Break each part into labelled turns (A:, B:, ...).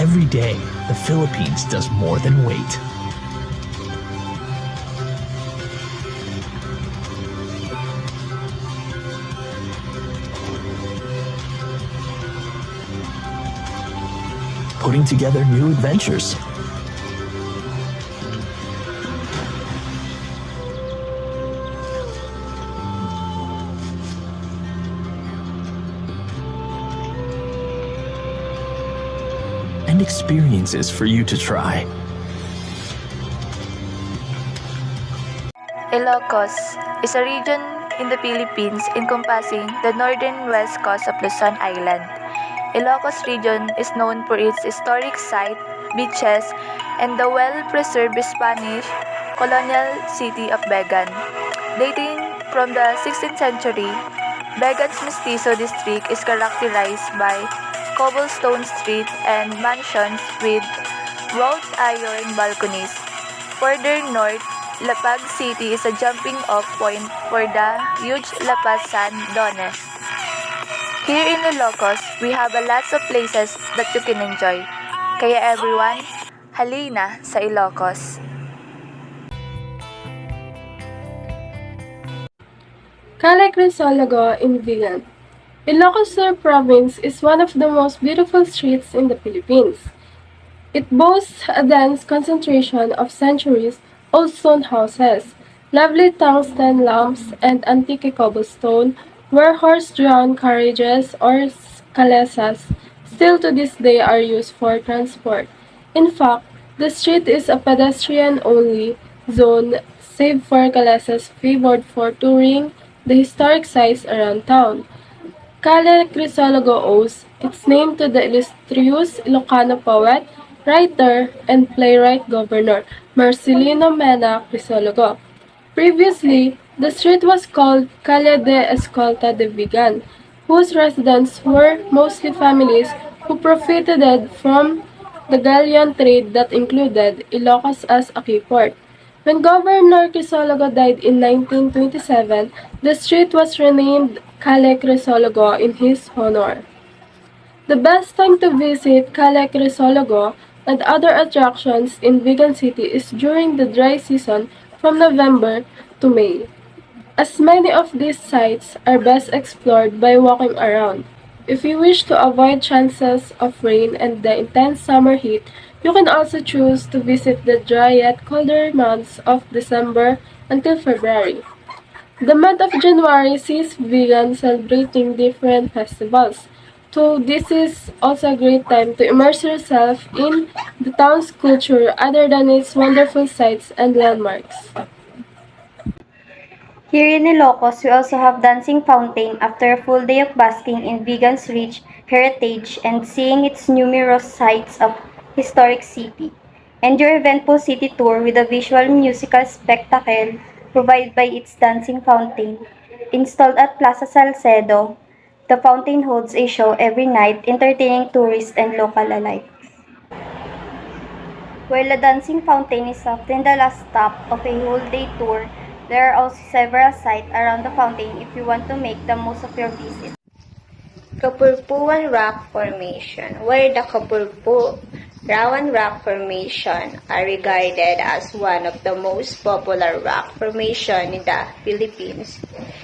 A: every day, the Philippines does more than wait. Putting together new adventures. And experiences for you to try.
B: Ilocos is a region in the Philippines encompassing the northern west coast of Luzon Island. Ilocos region is known for its historic site, beaches, and the well-preserved Spanish colonial city of Began. Dating from the 16th century, Began's Mestizo district is characterized by cobblestone street and mansions with wrought iron balconies. Further north, Lapag City is a jumping-off point for the huge Lapaz Sand Dunes. Here in Ilocos, we have a lots of places that you can enjoy. Kaya everyone, halina sa Ilocos.
C: Crisologo in Vigan. Ilocos Sur Province is one of the most beautiful streets in the Philippines. It boasts a dense concentration of centuries-old stone houses, lovely tungsten lamps, and antique cobblestone, where horse-drawn carriages or calesas still to this day are used for transport. In fact, the street is a pedestrian-only zone save for calesas favored for touring the historic sites around town. Calle Crisologo owes its name to the illustrious Ilocano poet, writer, and playwright Governor Marcelino Mena Crisologo. Previously, the street was called Calle de Escolta de Vigan, whose residents were mostly families who profited from the galleon trade that included Ilocos as a key port. When Governor Crisologo died in 1927, the street was renamed Calle Crisologo in his honor. The best time to visit Calle Crisologo and other attractions in Vigan City is during the dry season from November to May, as many of these sites are best explored by walking around. If you wish to avoid chances of rain and the intense summer heat, you can also choose to visit the dry yet colder months of December until February. The month of January sees vegans celebrating different festivals, so this is also a great time to immerse yourself in the town's culture other than its wonderful sights and landmarks.
D: Here in Ilocos, we also have Dancing Fountain after a full day of basking in Vigan's rich heritage and seeing its numerous sites of historic city. And your eventful city tour with a visual musical spectacle provided by its dancing fountain. Installed at Plaza Salcedo, the fountain holds a show every night entertaining tourists and local alike. While the dancing fountain is often the last stop of a whole day tour, there are also several sites around the fountain if you want to make the most of your visit.
E: Kapurpuan Rock Formation, where the Kapurpu Rawan Rock Formation are regarded as one of the most popular rock formation in the Philippines,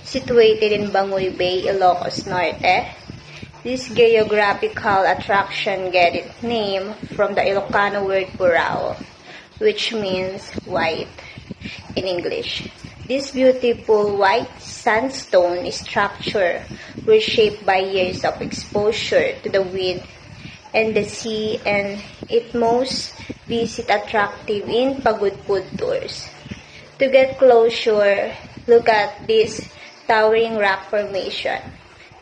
E: situated in Bangoy Bay, Ilocos Norte. This geographical attraction get its name from the Ilocano word purao, which means white in English. This beautiful white sandstone structure was shaped by years of exposure to the wind and the sea, and it most visit attractive in pagudpud tours. To get closer, look at this towering rock formation.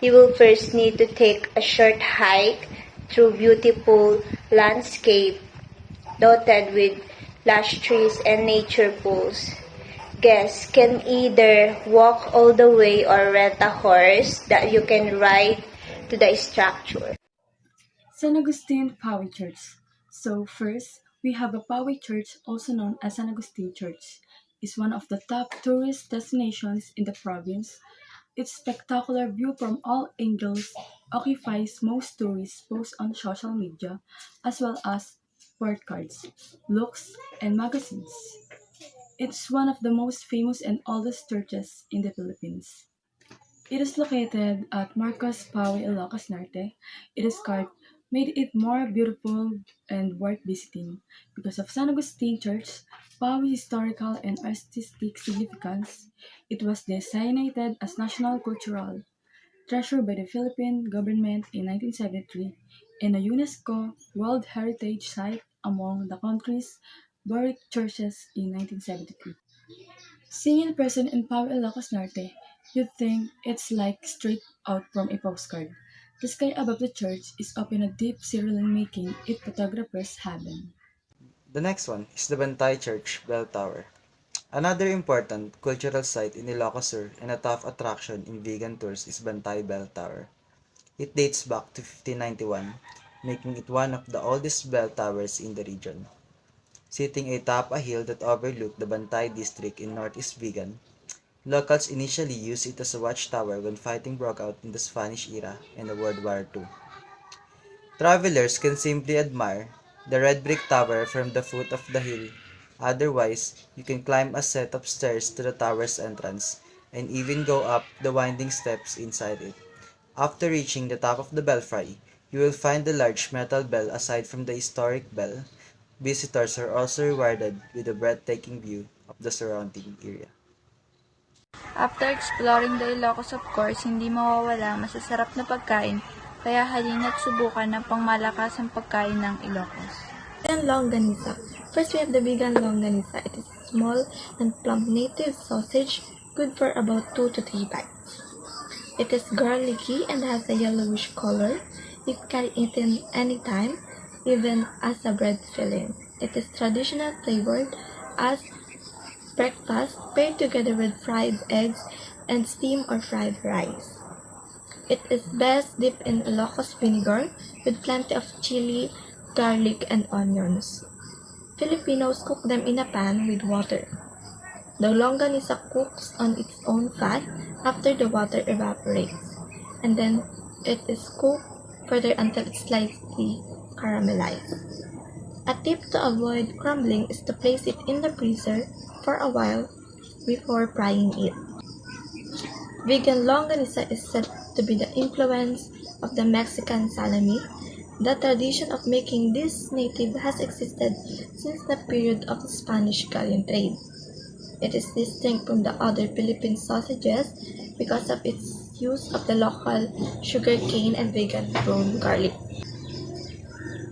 E: You will first need to take a short hike through beautiful landscape dotted with lush trees and nature pools. Guests can either walk all the way or rent a horse that you can ride to the structure.
F: San Agustin Pawi Church. So first, we have a Pawi Church, also known as San Agustin Church. It's one of the top tourist destinations in the province, Its spectacular view from all angles occupies most tourists' posts on social media, as well as cards, looks, and magazines. It's one of the most famous and oldest churches in the Philippines. It is located at Marcos Paui, Ilocos Norte. It is carved, made it more beautiful and worth visiting. Because of San Agustin Church, Paui's historical and artistic significance, it was designated as National Cultural Treasure by the Philippine government in 1973 and a UNESCO World Heritage Site among the country's buried churches in 1973. Seeing in person in Pau Ilocos Norte, you'd think it's like straight out from a postcard. The sky above the church is often a deep cerulean making it photographer's heaven.
G: The next one is the Bantay Church Bell Tower. Another important cultural site in Ilocos Sur and a top attraction in vegan tours is Bantay Bell Tower. It dates back to 1591, making it one of the oldest bell towers in the region. Sitting atop a hill that overlooked the Bantay district in northeast Vigan, locals initially used it as a watchtower when fighting broke out in the Spanish era and World War II. Travelers can simply admire the red brick tower from the foot of the hill. Otherwise, you can climb a set of stairs to the tower's entrance and even go up the winding steps inside it. After reaching the top of the belfry, you will find the large metal bell. Aside from the historic bell, visitors are also rewarded with a breathtaking view of the surrounding area.
B: After exploring the Ilocos, of course, hindi mawawala ang masasarap na pagkain, kaya halina't subukan ng pangmalakasang pagkain ng Ilocos.
H: And longanisa. First, we have the vegan longanisa. It is small and plump native sausage, good for about 2 to 3 bites. It is garlicky and has a yellowish color. It can be eaten anytime, even as a bread filling. It is traditional flavored as breakfast, paired together with fried eggs and steamed or fried rice. It is best dipped in Ilocos vinegar with plenty of chili, garlic, and onions. Filipinos cook them in a pan with water. The longanisa cooks on its own fat after the water evaporates, and then it is cooked further until it's slightly caramelized. A tip to avoid crumbling is to place it in the freezer for a while before frying it. Vegan longanisa is said to be the influence of the Mexican salami. The tradition of making this native has existed since the period of the Spanish galleon trade. It is distinct from the other Philippine sausages because of its use of the local sugar cane and vegan-grown garlic,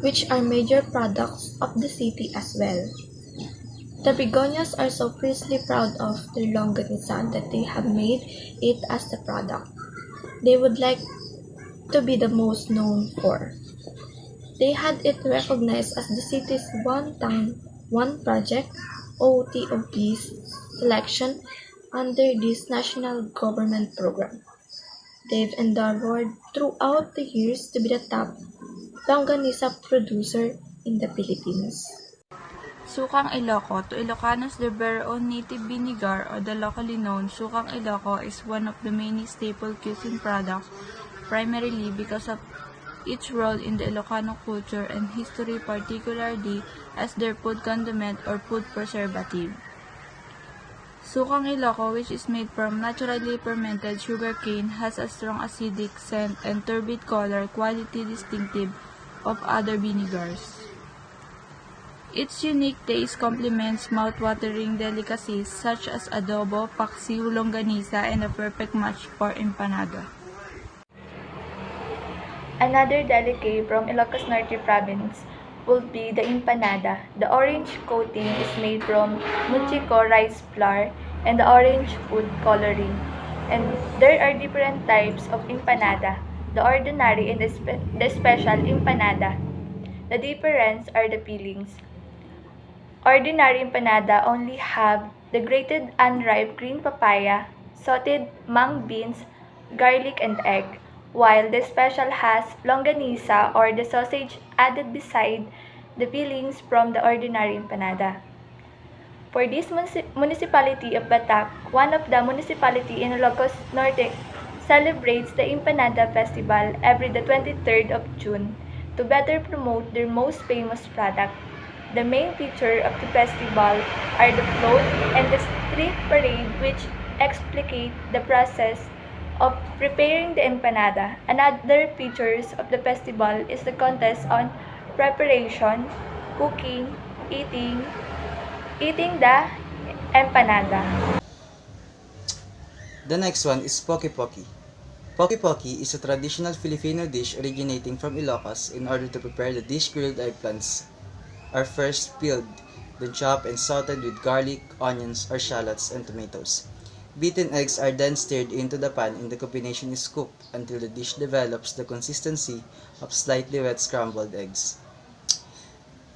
H: which are major products of the city as well. The Begonias are so fiercely proud of their longanisa that they have made it as the product they would like to be the most known for. They had it recognized as the city's One Town, One Project (OTOP's) selection under this national government program. They've endeavored throughout the years to be the top longanisa producer in the Philippines.
B: Sukang Iloco. To Ilocanos, their very own native vinegar, or the locally known Sukang Iloco, is one of the many staple cuisine products, primarily because of its role in the Ilocano culture and history, particularly as their food condiment or food preservative. Sukang Iloco, which is made from naturally fermented sugarcane, has a strong acidic scent and turbid color, quality distinctive of other vinegars. Its unique taste complements mouth-watering delicacies such as adobo, paksiw, longanisa, and a perfect match for empanada.
I: Another delicacy from Ilocos Norte province would be the empanada. The orange coating is made from muchico rice flour and the orange food coloring. And there are different types of empanada, the ordinary and the special empanada. The difference are the fillings. Ordinary empanada only have the grated unripe green papaya, sauteed mung beans, garlic, and egg, while the special has longanisa or the sausage added beside the fillings from the ordinary empanada. For this municipality of Batak, one of the municipality in Ilocos Norte celebrates the Empanada Festival every the 23rd of June to better promote their most famous product. The main feature of the festival are the float and the street parade which explicate the process of preparing the empanada. Another features of the festival is the contest on preparation, cooking, eating the empanada.
G: The next one is Poki Poki. Poki Poki is a traditional Filipino dish originating from Ilocos. In order to prepare the dish, grilled eggplants are first peeled, then chopped and sauteed with garlic, onions, or shallots and tomatoes. Beaten eggs are then stirred into the pan and the combination is cooked until the dish develops the consistency of slightly wet scrambled eggs.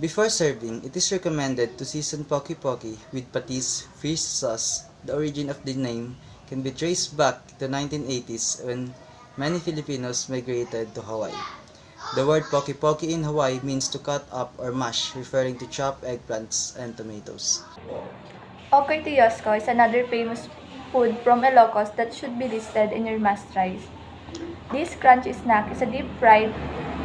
G: Before serving, it is recommended to season Poki Poki with patis fish sauce. The origin of the name can be traced back to the 1980s when many Filipinos migrated to Hawaii. The word Poki Poki in Hawaii means to cut up or mash, referring to chopped eggplants and tomatoes.
I: Okoy Tiyosco is another famous food from Ilocos that should be listed in your must tries. This crunchy snack is a deep fried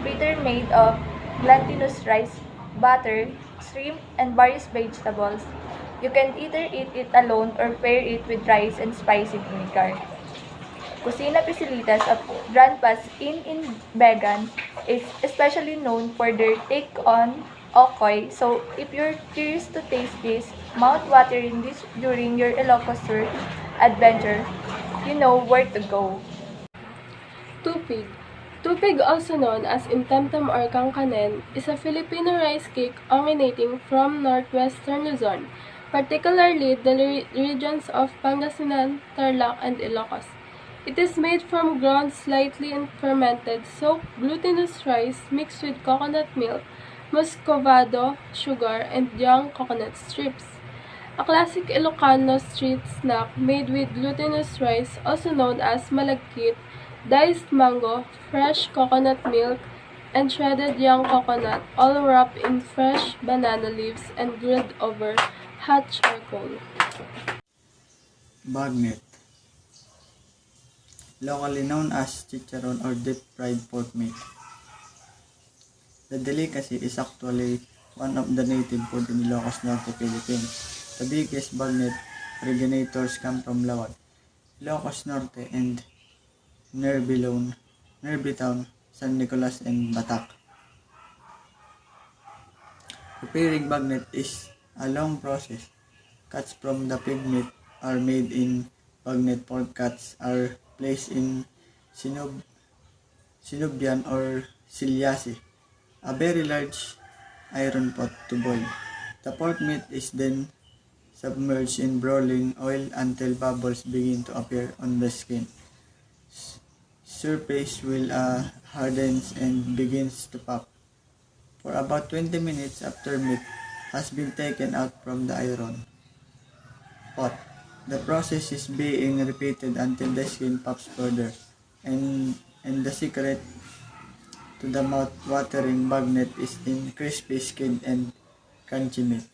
I: fritter made of glutinous rice, butter, shrimp, and various vegetables. You can either eat it alone or pair it with rice and spicy vinegar. Cocina Pisilitas of Grandpa's in Vegan is especially known for their take on okoy. So if you're curious to taste this mouth-watering dish during your Ilocos Sur adventure, you know where to go.
C: Tupig. Tupig, also known as intemtem or kangkanen, is a Filipino rice cake originating from northwestern Luzon, particularly the regions of Pangasinan, Tarlac, and Ilocos. It is made from ground slightly fermented soaked glutinous rice mixed with coconut milk, muscovado, sugar, and young coconut strips. A classic Ilocano street snack made with glutinous rice, also known as malagkit, diced mango, fresh coconut milk, and shredded young coconut, all wrapped in fresh banana leaves and grilled over hot charcoal.
J: Bagnet, locally known as chicharon or deep fried pork meat. The delicacy is actually one of the native food in Ilocos Norte, Philippines. The biggest bagnet originators come from Lawag, Ilocos Norte, and Nerbitown, San Nicolas, and Batak. Preparing bagnet is a long process. Cuts from the pig meat are made in bagnet. Pork cuts are placed in sinubyan or silyasi, a very large iron pot to boil. The pork meat is then submerged in boiling oil until bubbles begin to appear on the skin. Surface will hardens and begins to pop. For about 20 minutes after meat has been taken out from the iron pot, the process is being repeated until the skin pops further, and the secret to the mouth-watering bagnet is in crispy skin and crunchy meat.